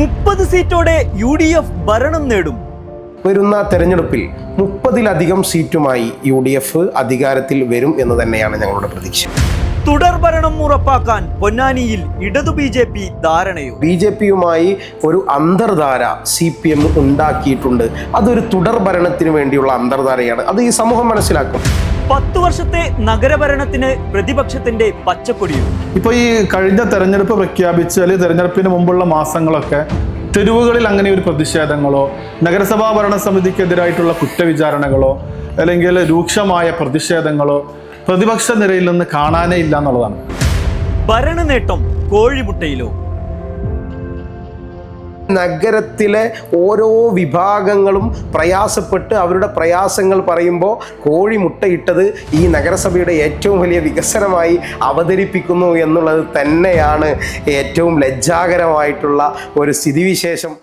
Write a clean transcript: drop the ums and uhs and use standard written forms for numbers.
30 സീറ്റോടെ UDF ഭരണം നേടും. വരുന്ന തെരഞ്ഞെടുപ്പിൽ 30-ലധികം സീറ്റുമായി UDF അധികാരത്തിൽ വരും എന്ന് തന്നെയാണ് ഞങ്ങളുടെ പ്രതീക്ഷ. തുടർ ഭരണം ഉറപ്പാക്കാൻ പൊന്നാനിയിൽ ഇടതു BJP ധാരണയോ? BJPയുമായി ഒരു അന്തർധാര CPM ഉണ്ടാക്കിയിട്ടുണ്ട്. അതൊരു തുടർ ഭരണത്തിന് വേണ്ടിയുള്ള അന്തർധാരയാണ്. അത് ഈ സമൂഹം മനസ്സിലാക്കും. 10 വർഷത്തെ നഗരഭരണത്തിന് പ്രതിപക്ഷത്തിന്റെ പച്ചക്കൊടിയും. ഇപ്പോൾ ഈ കഴിഞ്ഞ തെരഞ്ഞെടുപ്പ് പ്രഖ്യാപിച്ചാൽ തെരഞ്ഞെടുപ്പിന് മുമ്പുള്ള മാസങ്ങളൊക്കെ തെരുവുകളിൽ അങ്ങനെ ഒരു പ്രതിഷേധങ്ങളോ നഗരസഭാ ഭരണസമിതിക്കെതിരായിട്ടുള്ള കുറ്റവിചാരണകളോ അല്ലെങ്കിൽ രൂക്ഷമായ പ്രതിഷേധങ്ങളോ പ്രതിപക്ഷ നിരയിൽ നിന്ന് കാണാനേ ഇല്ല എന്നുള്ളതാണ്. ഭരണ നേട്ടം കോഴിമുട്ടയിലോ? നഗരത്തിലെ ഓരോ വിഭാഗങ്ങളും പ്രയാസപ്പെട്ട് അവരുടെ പ്രയാസങ്ങൾ പറയുമ്പോൾ കോഴിമുട്ടയിട്ടത് ഈ നഗരസഭയുടെ ഏറ്റവും വലിയ വികസനമായി അവതരിപ്പിക്കുന്നു എന്നുള്ളത് തന്നെയാണ് ഏറ്റവും ലജ്ജാകരമായിട്ടുള്ള ഒരു സ്ഥിതിവിശേഷം.